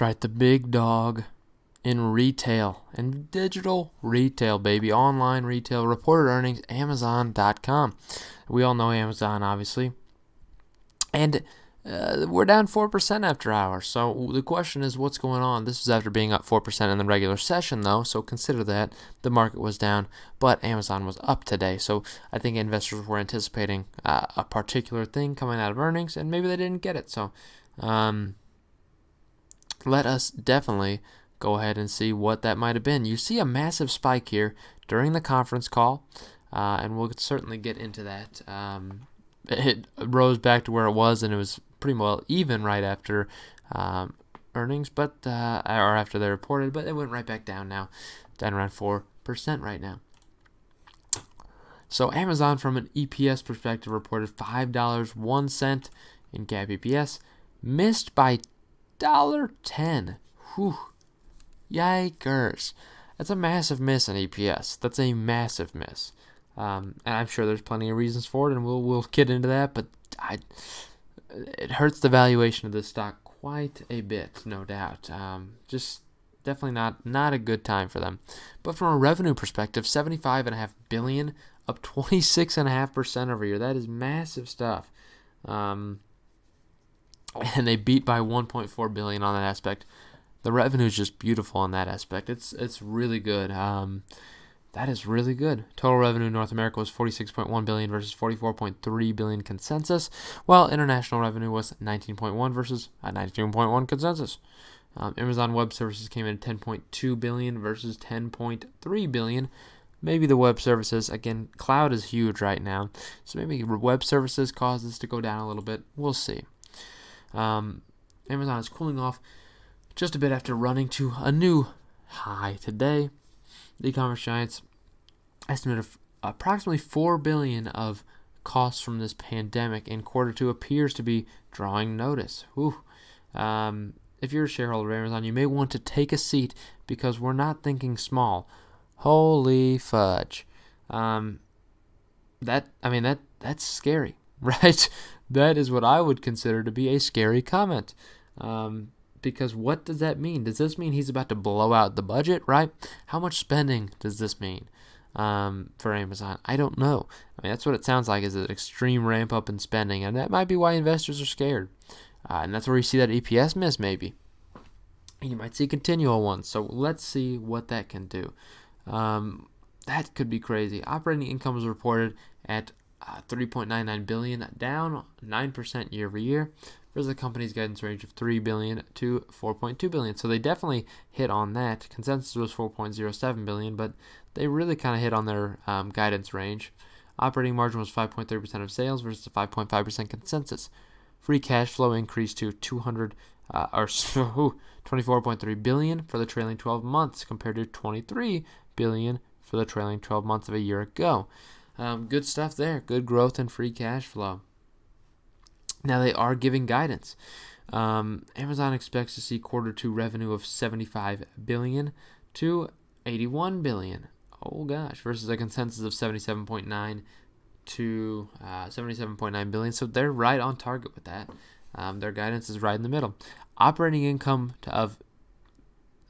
That's right, the big dog in retail and digital retail, baby. Online retail reported earnings, Amazon.com. We all know Amazon, obviously. And we're down 4% after hours. So the question is, what's going on? This was after being up 4% in the regular session, though. So consider that the market was down, but Amazon was up today. So I think investors were anticipating a particular thing coming out of earnings, and maybe they didn't get it. So let us definitely go ahead and see what that might have been. You see a massive spike here during the conference call, and we'll certainly get into that. It rose back to where it was, and it was pretty well even right after earnings, or after they reported, but it went right back down now, down around 4% right now. So Amazon, from an EPS perspective, reported $5.01 in GAAP EPS, missed by $1.10. Whew. Yikers. That's a massive miss in EPS. That's a massive miss. And I'm sure there's plenty of reasons for it, and we'll get into that, but it hurts the valuation of this stock quite a bit, no doubt. Just definitely not a good time for them. But from a revenue perspective, $75.5 billion, up 26.5% over year. That is massive stuff. And they beat by $1.4 billion on that aspect. The revenue is just beautiful on that aspect. It's really good. That is really good. Total revenue in North America was $46.1 billion versus $44.3 billion consensus, while international revenue was $19.1 versus a $19.1 consensus. Amazon Web Services came in at $10.2 billion versus $10.3 billion. Maybe the web services, again, cloud is huge right now, so maybe web services cause this to go down a little bit. We'll see. Amazon is cooling off just a bit after running to a new high today. The e-commerce giants estimate approximately $4 billion of costs from this pandemic in quarter two appears to be drawing notice. If you're a shareholder of Amazon, you may want to take a seat because we're not thinking small. Holy fudge. That's scary, right? That is what I would consider to be a scary comment. Because what does that mean? Does this mean he's about to blow out the budget, right? How much spending does this mean for Amazon? I don't know. I mean, that's what it sounds like, is an extreme ramp up in spending, and that might be why investors are scared. And that's where you see that EPS miss, maybe. You might see continual ones. So let's see what that can do. That could be crazy. Operating income was reported at $3.99 billion, down 9% year over year, versus the company's guidance range of $3 billion to $4.2 billion. So they definitely hit on that. Consensus was $4.07 billion, but they really kind of hit on their guidance range. Operating margin was 5.3% of sales versus the 5.5% consensus. Free cash flow increased to $24.3 billion for the trailing 12 months compared to $23 billion for the trailing 12 months of a year ago. Good stuff there. Good growth in free cash flow. Now they are giving guidance. Amazon expects to see quarter two revenue of $75 billion to $81 billion. Oh gosh, versus a consensus of $77.9 to $77.9 billion. So they're right on target with that. Their guidance is right in the middle. Operating income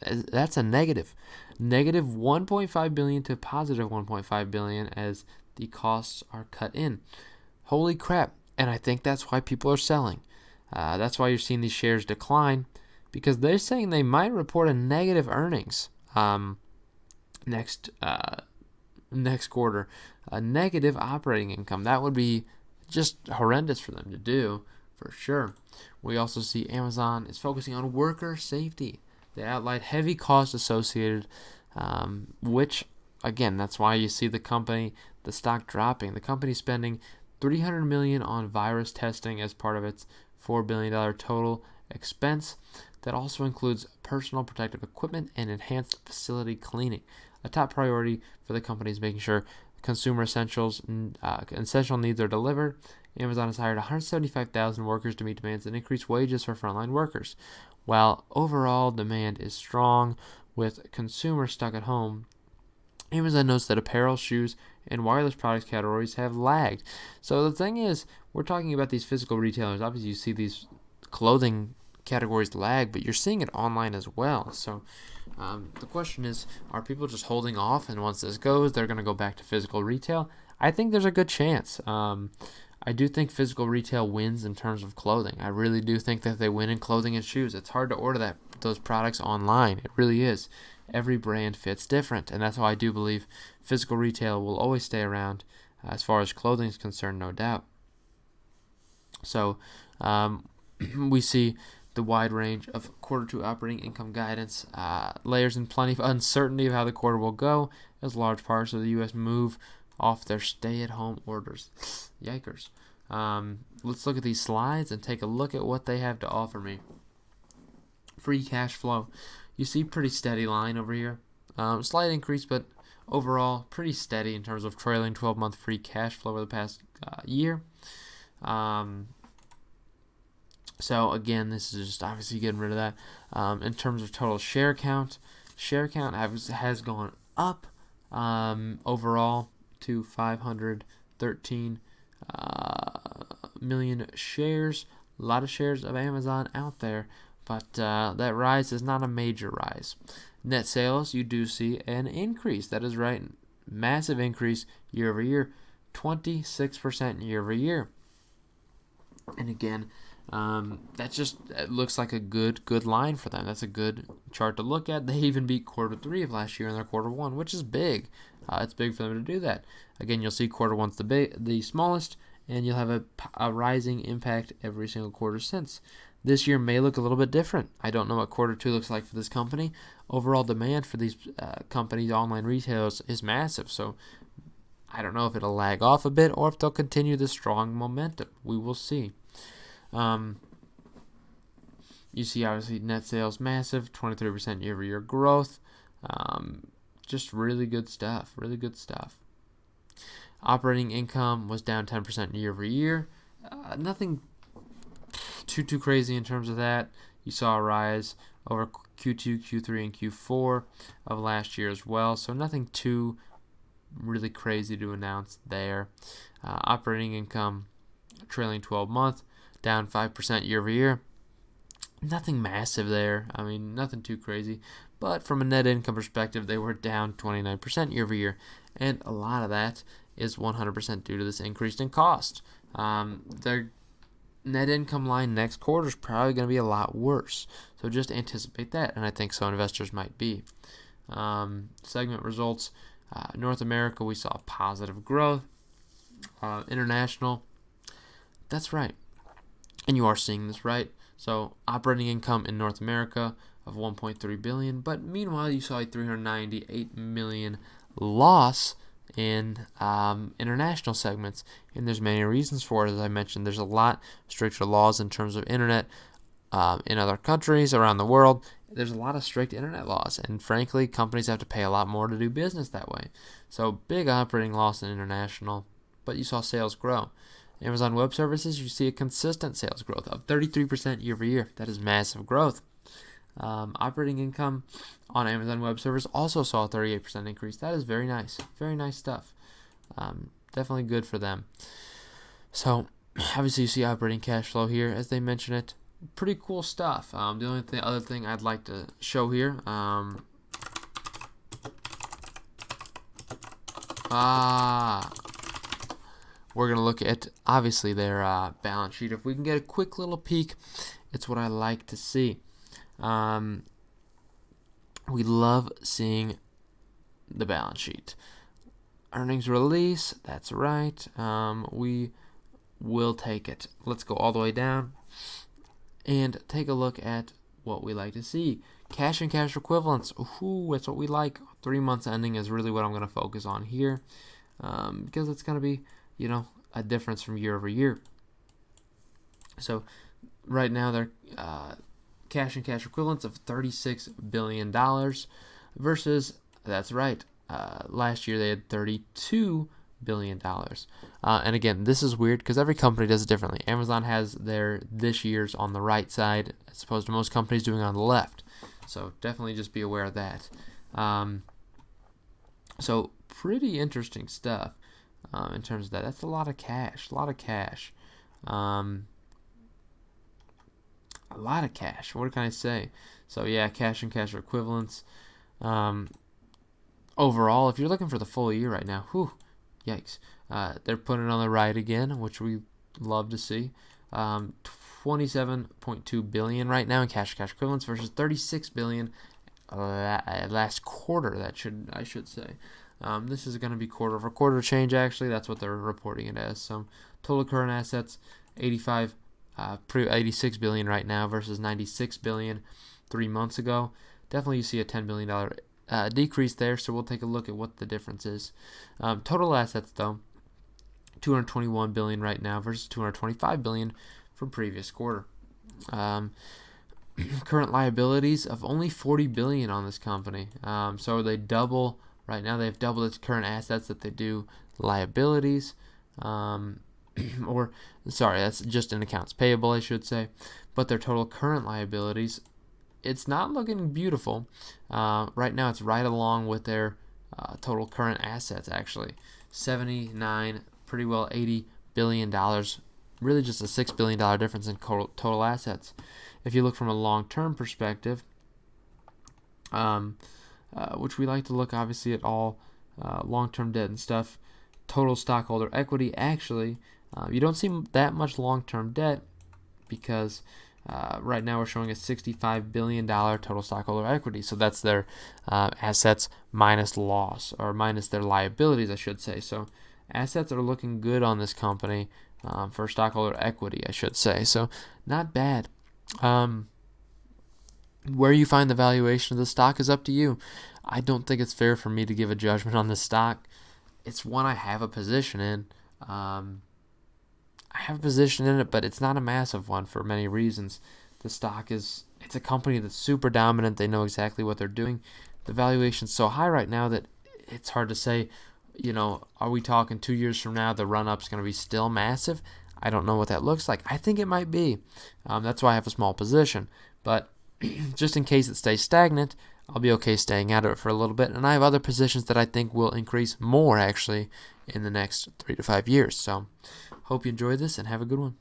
that's a negative $1.5 billion to positive $1.5 billion as the costs are cut in. Holy crap. And I think that's why people are selling. That's why you're seeing these shares decline, because they're saying they might report a negative earnings next quarter, a negative operating income. That would be just horrendous for them to do, for sure. We also see Amazon is focusing on worker safety. They outlined heavy costs associated, which, again, that's why you see the stock dropping. The company spending $300 million on virus testing as part of its $4 billion total expense. That also includes personal protective equipment and enhanced facility cleaning. A top priority for the company is making sure consumer essential needs are delivered. Amazon has hired 175,000 workers to meet demands and increase wages for frontline workers. While overall demand is strong with consumers stuck at home, Amazon notes that apparel, shoes, and wireless products categories have lagged. So the thing is, we're talking about these physical retailers. Obviously, you see these clothing categories lag, but you're seeing it online as well. So the question is, are people just holding off, and once this goes, they're going to go back to physical retail? I think there's a good chance. I do think physical retail wins in terms of clothing. I really do think that they win in clothing and shoes. It's hard to order those products online. It really is. Every brand fits different, and that's why I do believe physical retail will always stay around as far as clothing is concerned, no doubt. So we see the wide range of quarter two operating income guidance layers in plenty of uncertainty of how the quarter will go as large parts of the U.S. move off their stay-at-home orders. Yikers. Let's look at these slides and take a look at what they have to offer me. Free cash flow. You see pretty steady line over here. Slight increase, but overall pretty steady in terms of trailing 12-month free cash flow over the past year. So again, this is just obviously getting rid of that. In terms of total share count has gone up overall to 513 million shares. A lot of shares of Amazon out there, but that rise is not a major rise. Net sales, you do see an increase. That is right. Massive increase year over year, 26% year over year. And again, it looks like a good line for them. That's a good chart to look at. They even beat quarter three of last year in their quarter one, which is big. It's big for them to do that. Again, you'll see quarter one's the smallest, and you'll have a rising impact every single quarter since. This year may look a little bit different. I don't know what quarter two looks like for this company. Overall demand for these companies, online retailers, is massive. So I don't know if it'll lag off a bit or if they'll continue this strong momentum. We will see. You see, obviously, net sales massive, 23% year-over-year growth. Just really good stuff. Really good stuff. Operating income was down 10% year-over-year. Nothing too crazy in terms of that. You saw a rise over Q2, Q3, and Q4 of last year as well. So nothing too really crazy to announce there. Operating income trailing 12 month down 5% year over year. Nothing massive there. I mean, nothing too crazy. But from a net income perspective, they were down 29% year over year. And a lot of that is 100% due to this increase in cost. Their net income line next quarter is probably going to be a lot worse. So just anticipate that. And I think some investors might be. Segment results. North America, we saw positive growth. International, that's right. And you are seeing this, right? So operating income in North America of $1.3 billion, but meanwhile you saw a $398 million loss in international segments, and there's many reasons for it. As I mentioned, there's a lot stricter laws in terms of internet in other countries around the world. There's a lot of strict internet laws, and frankly, companies have to pay a lot more to do business that way. So big operating loss in international, but you saw sales grow. Amazon Web Services, you see a consistent sales growth of 33% year over year. That is massive growth. Operating income on Amazon Web Services also saw a 38% increase. That is very nice. Very nice stuff. Definitely good for them. So, obviously, you see operating cash flow here, as they mention it. Pretty cool stuff. The only other thing I'd like to show here. We're going to look at, obviously, their balance sheet. If we can get a quick little peek, it's what I like to see. We love seeing the balance sheet. Earnings release, that's right. We will take it. Let's go all the way down and take a look at what we like to see. Cash and cash equivalents. Ooh, that's what we like. 3 months ending is really what I'm going to focus on here, because it's going to be, a difference from year over year. So right now they're cash and cash equivalents of $36 billion versus, that's right, last year they had $32 billion. And again, this is weird because every company does it differently. Amazon has their this year's on the right side as opposed to most companies doing it on the left. So definitely just be aware of that. So pretty interesting stuff in terms of that. That's a lot of cash. a lot of cash. What can I say? So yeah, cash and cash equivalents. Overall, if you're looking for the full year right now, yikes. They're putting it on the right again, which we love to see. 27.2 billion right now in cash and cash equivalents versus 36 billion last quarter. I should say. This is going to be quarter over quarter change. Actually, that's what they're reporting it as. So total current assets, 86 billion right now versus 96 billion 3 months ago. Definitely, you see a $10 billion decrease there. So we'll take a look at what the difference is. Total assets though, 221 billion right now versus 225 billion from previous quarter. Current liabilities of only 40 billion on this company. So they double right now. They've doubled its current assets that they do liabilities. That's just in accounts payable, I should say. But their total current liabilities, it's not looking beautiful. Right now, it's right along with their total current assets. Actually, 79, pretty well $80 billion. Really, just a $6 billion difference in total assets. If you look from a long-term perspective, which we like to look obviously at all long-term debt and stuff, total stockholder equity, actually, you don't see that much long-term debt because right now we're showing a $65 billion total stockholder equity. So that's their assets minus loss, or minus their liabilities, I should say. So assets are looking good on this company for stockholder equity, I should say. So not bad. Where you find the valuation of the stock is up to you. I don't think it's fair for me to give a judgment on the stock. It's one I have a position in. I have a position in it, but it's not a massive one for many reasons. It's a company that's super dominant. They know exactly what they're doing. The valuation's so high right now that it's hard to say, are we talking 2 years from now the run-up's going to be still massive? I don't know what that looks like. I think it might be. That's why I have a small position. But just in case it stays stagnant, I'll be okay staying out of it for a little bit. And I have other positions that I think will increase more, actually, in the next 3 to 5 years. So hope you enjoyed this and have a good one.